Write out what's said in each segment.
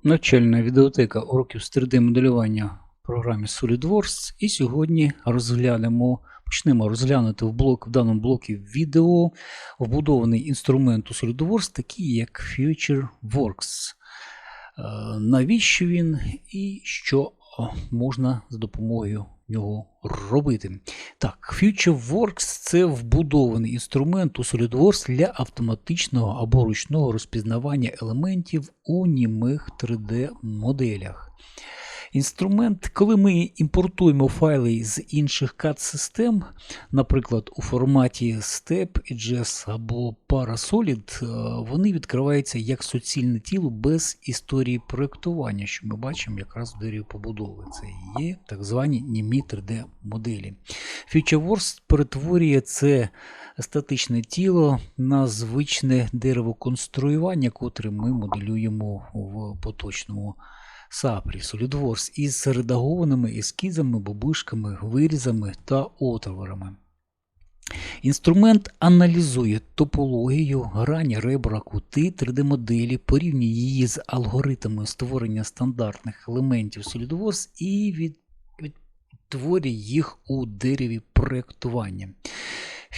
Навчальна відеотека уроків з 3D-моделювання в програмі SolidWorks. І сьогодні почнемо розглянути в даному блокі відео вбудований інструмент у SolidWorks, такий як FutureWorks. Навіщо він і що можна за допомогою нього робити. Так, FutureWorks – це вбудований інструмент у SolidWorks для автоматичного або ручного розпізнавання елементів у німих 3D-моделях. Інструмент, коли ми імпортуємо файли з інших CAD-систем, наприклад, у форматі STEP, EGS або Parasolid, вони відкриваються як суцільне тіло без історії проєктування, що ми бачимо якраз в дереві побудови. Це є так звані німі 3D-моделі. FutureWorks перетворює це статичне тіло на звичне деревоконструювання, котре ми моделюємо в поточному сапрі SolidWorks із редагованими ескізами, бобишками, вирізами та отворами. Інструмент аналізує топологію, грані, ребра, кути 3D-моделі, порівнює її з алгоритмами створення стандартних елементів SolidWorks і відтворює їх у дереві проєктування.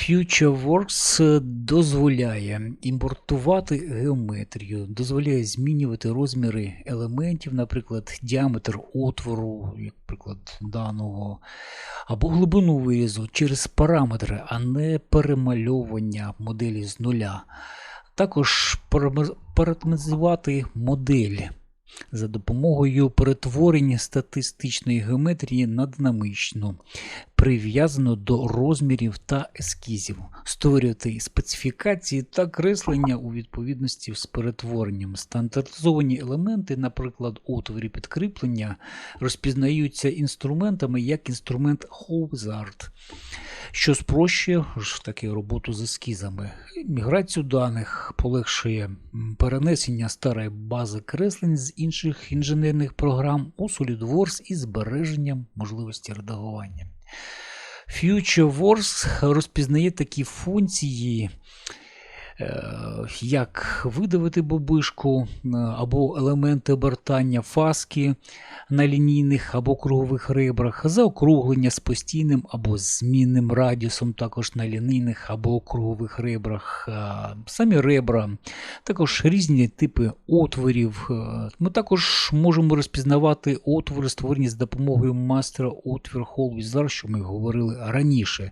FutureWorks дозволяє імпортувати геометрію, дозволяє змінювати розміри елементів, наприклад, діаметр отвору, як приклад даного, або глибину вирізу через параметри, а не перемальовування моделі з нуля. Також параметризувати модель за допомогою перетворення статистичної геометрії на динамічну, прив'язану до розмірів та ескізів, створювати специфікації та креслення у відповідності з перетворенням. Стандартизовані елементи, наприклад, отворі підкріплення, розпізнаються інструментами як інструмент Wizard, що спрощує роботу з ескізами. Міграцію даних полегшує перенесення старої бази креслень з інших інженерних програм у SolidWorks із збереженням можливості редагування. FutureWorks розпізнає такі функції, як видавити бобишку або елементи обертання фаски на лінійних або кругових ребрах, заокруглення з постійним або змінним радіусом також на лінійних або кругових ребрах, самі ребра, також різні типи отворів. Ми також можемо розпізнавати отвори, створені з допомогою Master Otwor Hole Wizard, що ми говорили раніше.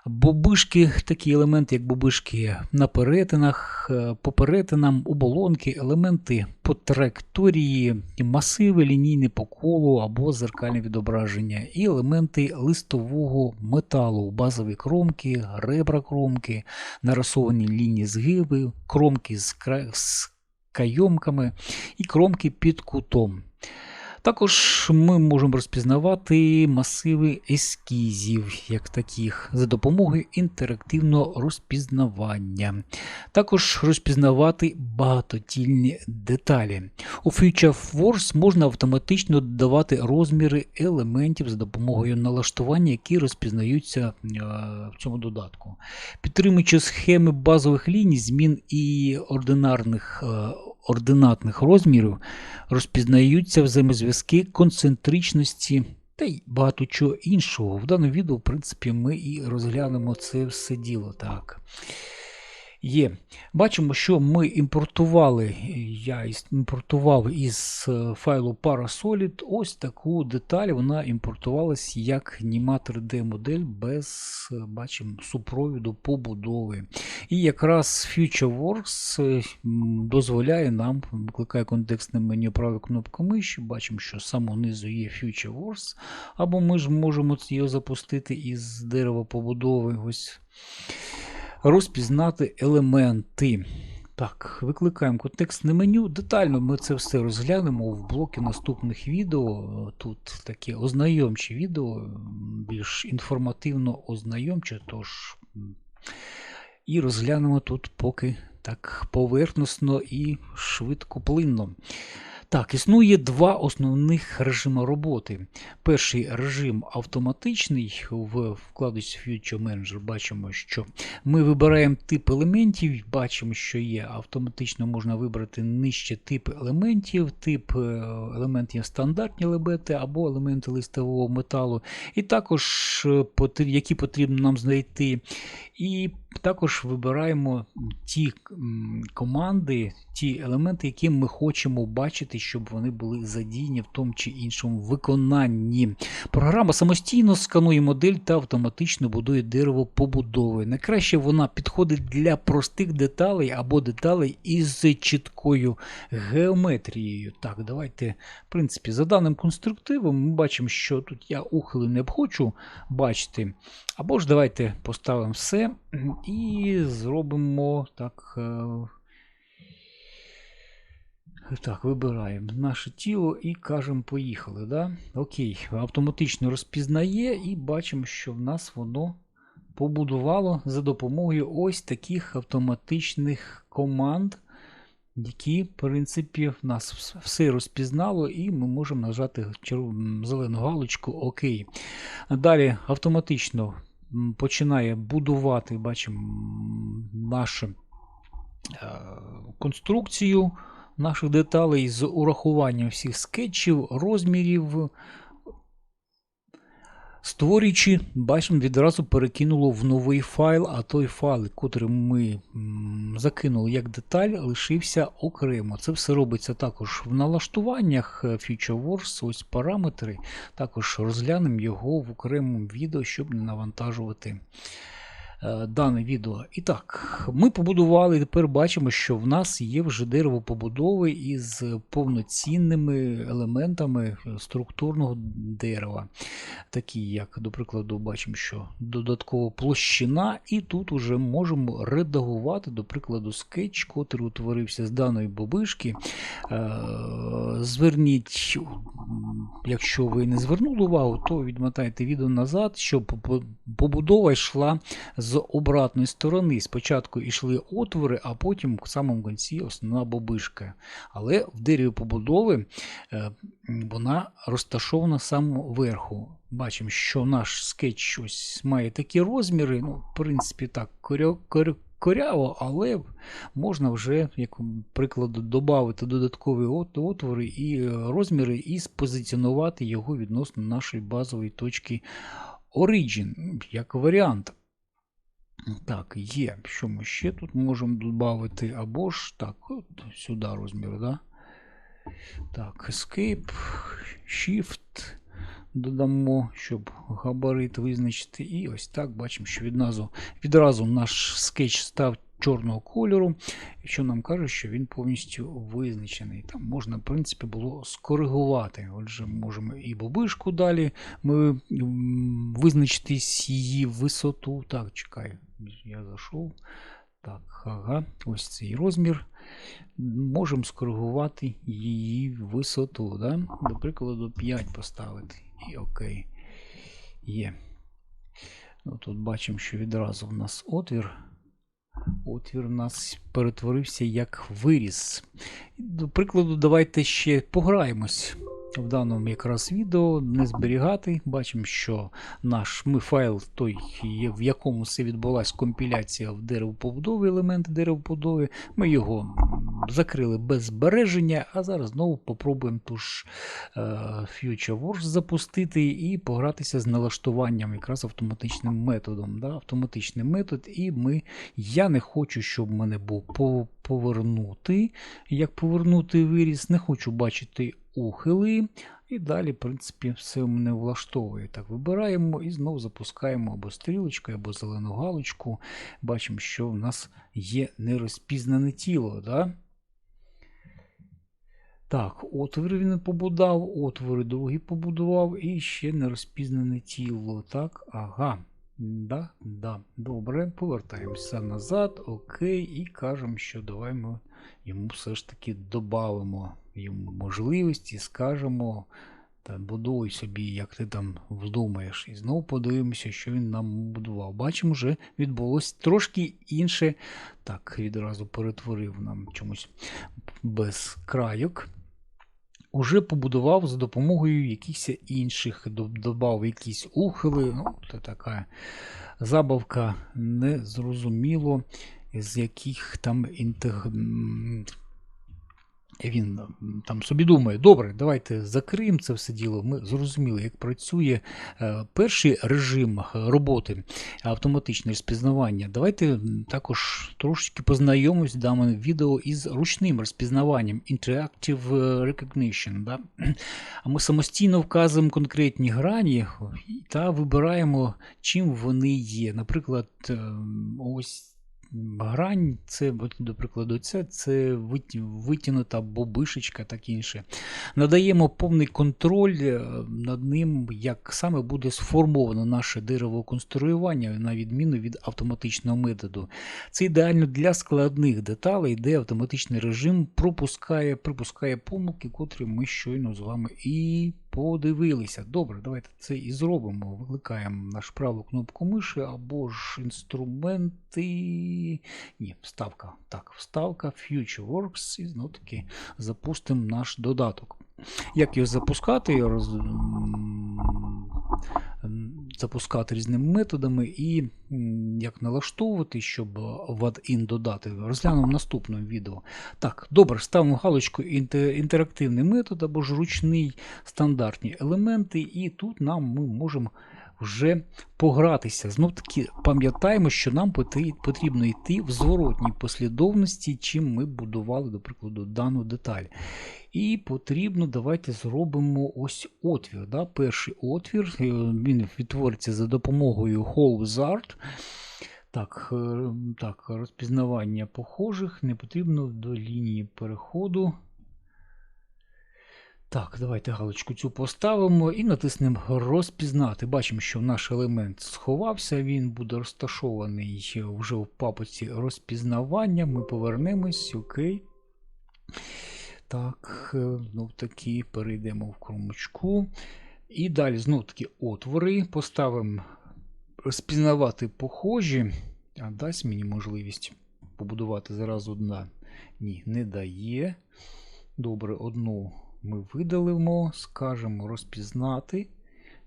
Бобишки, такі елементи, як бобишки на перетинах, по перетинам, оболонки, елементи по траєкторії, масиви лінійні по колу або зеркальне відображення, і елементи листового металу, базові кромки, ребра кромки, нарисовані лінії згиби, кромки з кайомками і кромки під кутом. Також ми можемо розпізнавати масиви ескізів, як таких, за допомогою інтерактивного розпізнавання. Також розпізнавати багатотільні деталі. У FutureWorks можна автоматично додавати розміри елементів за допомогою налаштування, які розпізнаються в цьому додатку. Підтримуючи схеми базових ліній, змін і ординатних розмірів, розпізнаються взаємозв'язки концентричності та й багато чого іншого. В даному відео, в принципі, ми і розглянемо це все діло. Так. Бачимо, що ми імпортували, я імпортував із файлу Parasolid ось таку деталь, вона імпортувалась як німа 3D-модель без, бачимо, супроводу побудови. І якраз FutureWorks дозволяє нам, викликає контекстне меню правою кнопкою миші, бачимо, що саме внизу є FutureWorks, або ми ж можемо його запустити із дерева побудови, ось. Розпізнати елементи. Так, викликаємо контекстне меню. Детально ми це все розглянемо в блокі наступних відео. Тут таке ознайомче відео, більш інформативно ознайомче, тож і розглянемо тут поки так поверхносно і швидкоплинно. Так, існує два основних режими роботи. Перший режим автоматичний. В вкладочці Future Manager бачимо, що ми вибираємо тип елементів, бачимо, що є автоматично можна вибрати нижче тип елементів, тип елементів стандартні елементи або елементи листового металу, і також які потрібно нам знайти. І також вибираємо ті команди, ті елементи, які ми хочемо бачити, щоб вони були задіяні в тому чи іншому виконанні. Програма самостійно сканує модель та автоматично будує дерево побудови. Найкраще вона підходить для простих деталей або деталей із чіткою геометрією. Так, давайте, в принципі, за даним конструктивом ми бачимо, що тут я ухили не хочу бачити. Або ж давайте поставимо все і зробимо так. Так, вибираємо наше тіло і кажемо поїхали. Да? Окей, автоматично розпізнає і бачимо, що в нас воно побудувало за допомогою ось таких автоматичних команд, які, в принципі, в нас все розпізнало, і ми можемо нажати зелену галочку ОК. Далі автоматично починає будувати, бачимо, нашу конструкцію наших деталей з урахуванням всіх скетчів, розмірів. Створюючи, бачимо, відразу перекинуло в новий файл, а той файл, який ми закинули як деталь, лишився окремо. Це все робиться також в налаштуваннях FutureWorks, ось параметри. Також розглянемо його в окремому відео, щоб не навантажувати дане відео. І так, ми побудували, і тепер бачимо, що в нас є вже дерево побудови із повноцінними елементами структурного дерева. Такі, як, до прикладу, бачимо, що додаткова площина, і тут вже можемо редагувати, до прикладу, скетч, котрий утворився з даної бобишки. Зверніть, якщо ви не звернули увагу, то відмотайте відео назад, щоб побудова йшла з обратної сторони. Спочатку йшли отвори, а потім в самому кінці основна бобишка. Але в дереві побудови вона розташована саме вверху. Бачимо, що наш скетч ось має такі розміри, ну, в принципі, так, коряво, але можна вже, як прикладу, додати додаткові отвори і розміри і спозиціонувати його відносно нашої базової точки Origin, як варіант. Так, є. Що ми ще тут можемо додати? Або ж так, от сюди розмір, да? Так, Escape, Shift додамо, щоб габарит визначити. І ось так бачимо, що відразу наш скетч став чорного кольору, що нам каже, що він повністю визначений. Там можна, в принципі, було скоригувати. Отже, можемо і бобишку далі ми визначити її висоту. Так, чекай, я зайшов. Так, ага, ось цей розмір. Можемо скоригувати її висоту. Да? До прикладу, 5 поставити. І окей. Є. Ну, тут бачимо, що відразу в нас отвір. Отвір у нас перетворився як виріз. До прикладу, давайте ще пограємось в даному якраз відео, не зберігати. Бачимо, що наш файл, той, в якому все відбулася компіляція в деревопобудові, елементи деревопобудови, ми його закрили без збереження, а зараз знову попробуємо ту ж FutureWorks запустити і погратися з налаштуванням якраз автоматичним методом. Да? Автоматичний метод, і я не хочу, щоб в мене був повернути. Як повернути виріз, не хочу бачити ухили. І далі, в принципі, все мене влаштовує. Так, вибираємо і знову запускаємо або стрілочку, або зелену галочку. Бачимо, що в нас є нерозпізнане тіло. Да? Так, отвори він побудував, отвори другі побудував і ще нерозпізнане тіло. Так, ага. Да. Добре, повертаємося назад, окей, і кажемо, що давай ми йому все ж таки додамо йому можливості, скажемо, та будуй собі, як ти там вздумаєш. І знову подивимося, що він нам будував. Бачимо, вже відбулося трошки інше. Так, відразу перетворив нам чомусь без крайок. уже побудував за допомогою якихось інших, додав якісь ухили. Ну, це така забавка, незрозуміло, з яких там він там собі думає, добре, давайте закриємо це все діло. Ми зрозуміли, як працює перший режим роботи, автоматичне розпізнавання. Давайте також трошечки познайомимось в даному відео із ручним розпізнаванням, Interactive Recognition. Да? А ми самостійно вказуємо конкретні грані та вибираємо, чим вони є. Наприклад, ось грань, це, до прикладу, це витягнута бобишечка, так інше. Надаємо повний контроль над ним, як саме буде сформовано наше дерево конструювання, на відміну від автоматичного методу. Це ідеально для складних деталей, де автоматичний режим припускає помилки, котрі ми щойно з вами і подивилися. Добре, давайте це і зробимо. Викликаємо нашу праву кнопку миші або ж інструменти. Ні, вставка. Так, вставка FutureWorks і знову таки запустимо наш додаток. Як його запускати? Запускати різними методами і як налаштовувати, щоб в add-in додати. Розглянемо в наступному відео. Так, добре, ставимо галочку інтерактивний метод або ж ручний стандартні елементи, і тут ми можемо вже погратися. Знов таки пам'ятаємо, що нам потрібно йти в зворотній послідовності, чим ми будували, до прикладу, дану деталь. І потрібно, давайте зробимо ось отвір. Да? Перший отвір, він відтвориться за допомогою Hole Wizard. Так, розпізнавання похожих, не потрібно до лінії переходу. Так, давайте галочку цю поставимо і натиснемо розпізнати. Бачимо, що наш елемент сховався, він буде розташований вже в папці розпізнавання. Ми повернемось, окей. Так, знов таки перейдемо в кромочку. І далі знов таки отвори. Поставимо розпізнавати похожі. А дасть мені можливість побудувати зараз одна? Ні, не дає. Добре, одну ми видалимо, скажемо розпізнати.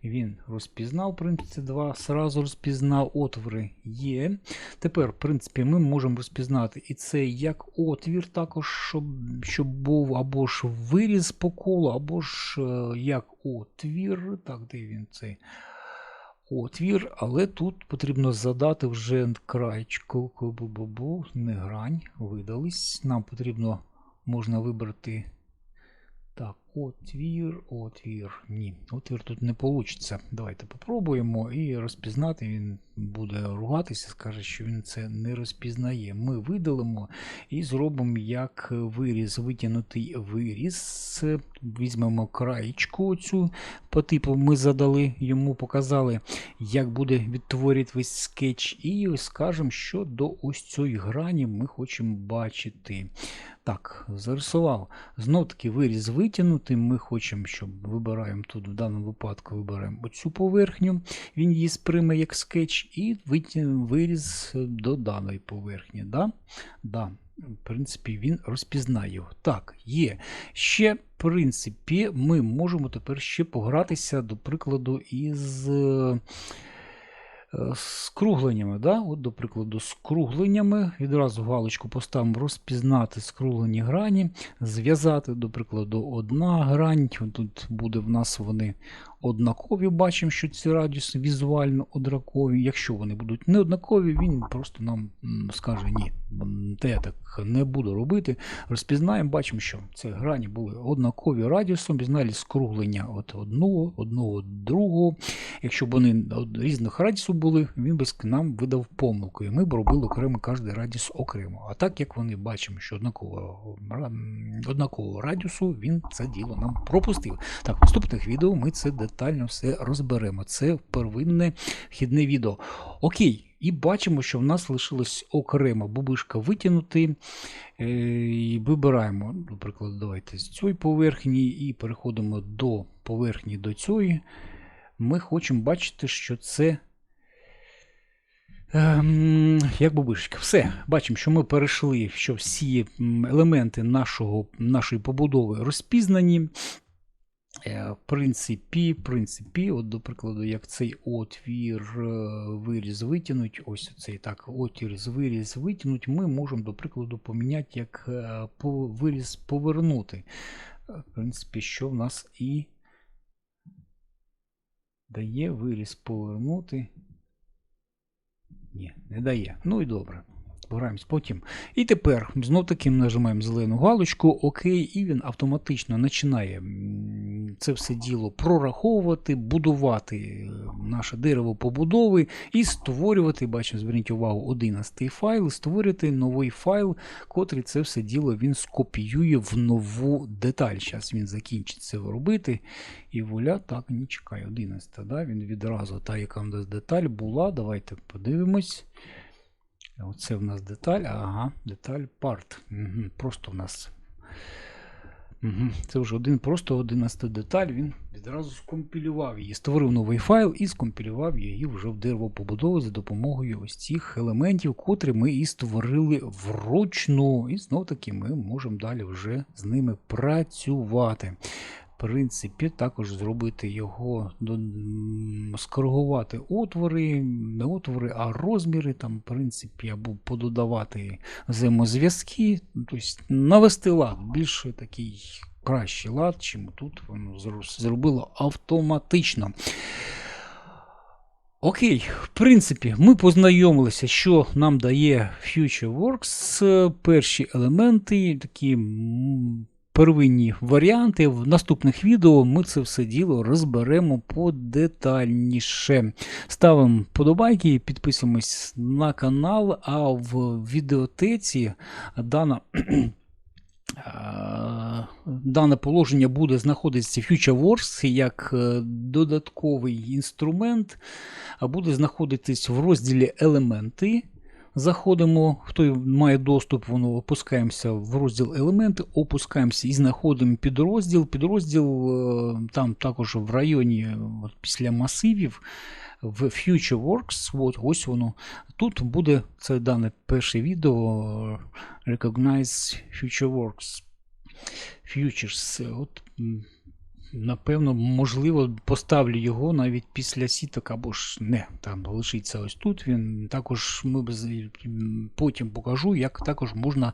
Він розпізнав, в принципі, два, сразу розпізнав, отвори є. Тепер, в принципі, ми можемо розпізнати і це як отвір, також, щоб був або ж виріз по колу, або ж як отвір. Так, де він цей отвір, але тут потрібно задати вже краєчку, не грань, видались. Нам потрібно, можна вибрати. Так, отвір. Ні, отвір тут не вийде. Давайте попробуємо і розпізнати. Він буде ругатися, скаже, що він це не розпізнає. Ми видалимо і зробимо як виріз, витягнутий виріз. Візьмемо краєчку цю по типу ми задали, йому показали, як буде відтворити весь скетч. І скажемо, що до ось цієї грані ми хочемо бачити. Так, зарисував. Знов таки виріз витягнути. Ми хочемо, щоб вибираємо тут, в даному випадку вибираємо оцю поверхню. Він її сприйме як скетч і виріз до даної поверхні. Да. В принципі, він розпізнає його. Так, є. Ще, в принципі, ми можемо тепер ще погратися, до прикладу, із скругленнями. Да? От, до прикладу, скругленнями. Відразу галочку поставимо розпізнати скруглені грані, зв'язати, до прикладу, одна грань. Тут буде в нас вони однакові. Бачимо, що ці радіуси візуально однакові. Якщо вони будуть не однакові, він просто нам скаже ні. Та я так не буду робити. Розпізнаємо, бачимо, що ці грані були однакові радіусом, пізнали скруглення от одного, другого. Якщо б вони різних радіусів були, він би нам видав помилку. І ми б робили окремо кожен радіус окремо. А так, як вони бачимо, що однакового радіусу, він це діло нам пропустив. Так, в наступних відео ми це детально все розберемо. Це первинне вхідне відео. Окей. І бачимо, що в нас лишилось окремо бубишка витягнути. І вибираємо, наприклад, давайте з цієї поверхні і переходимо до поверхні до цієї. Ми хочемо бачити, що це Як бубишечка. Все, бачимо, що ми перейшли, що всі елементи нашої побудови розпізнані. В принципі, от, до прикладу, як цей отвір виріз витягнуть, ось цей так, отвір з виріз витягнуть, ми можемо, до прикладу, поміняти, як виріз повернути. В принципі, що в нас і дає виріз повернути. Ні, не дає. Ну і добре. Пограємось потім. І тепер знов таки нажимаємо зелену галочку ОК, і він автоматично починає це все діло прораховувати, будувати наше дерево побудови і створювати, бачимо, зверніть увагу, 11-й файл, створити новий файл, котрий це все діло він скопіює в нову деталь. Зараз він закінчить це робити. І воля так не чекає. 11-та, да? Він відразу, та, яка в нас деталь була, давайте подивимось. Оце в нас деталь, ага, деталь part. Угу, просто в нас. Угу, це вже просто 11 деталь, він відразу скомпілював її, створив новий файл і скомпілював її вже в дерево побудови за допомогою ось цих елементів, котрі ми і створили вручну. І знов таки ми можемо далі вже з ними працювати. В принципі, також зробити його, скоригувати отвори, не отвори, а розміри, там, в принципі, або пододавати взаємозв'язки, тобто навести лад, більше такий кращий лад, чим тут воно зробило автоматично. Окей, в принципі, ми познайомилися, що нам дає FutureWorks, перші елементи, такі первинні варіанти. В наступних відео ми це все діло розберемо подетальніше. Ставимо подобайки, підписуємось на канал, а в відеотеці дане положення буде знаходитися FutureWorks як додатковий інструмент, а буде знаходитись в розділі елементи. Заходимо, хто має доступ, воно опускаємося в розділ елементи, опускаємося і знаходимо підрозділ. Підрозділ там також в районі після масивів в FutureWorks. Ось воно. Тут буде це дане перше відео Recognize FutureWorks. Futures. От, напевно, можливо, поставлю його навіть після сіток, або ж не, там лишиться ось тут. Він також потім покажу, як також можна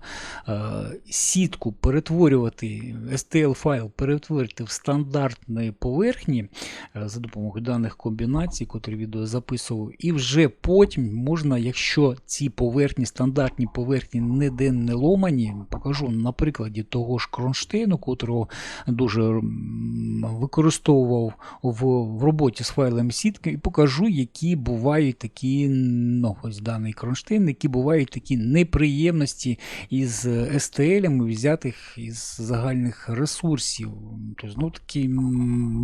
сітку перетворювати, STL-файл перетворити в стандартні поверхні за допомогою даних комбінацій, котрі відео записував. І вже потім можна, якщо ці поверхні, стандартні поверхні ніде не ломані, покажу на прикладі того ж кронштейну, котрого дуже використовував в роботі з файлом сітки, і покажу, які бувають такі, ну, ось даний кронштейн, які бувають такі неприємності із STL-ами, взятих із загальних ресурсів. Тобто, ну, такі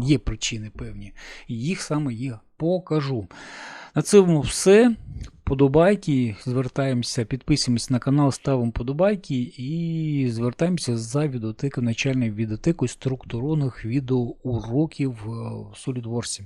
є причини певні. І їх саме я покажу. На цьому все. Подобайки, звертаємося, підписуємося на канал, ставимо подобайки і звертаємося за відеотекою, начальною відеотекою структурованих відеоуроків в SolidWorks.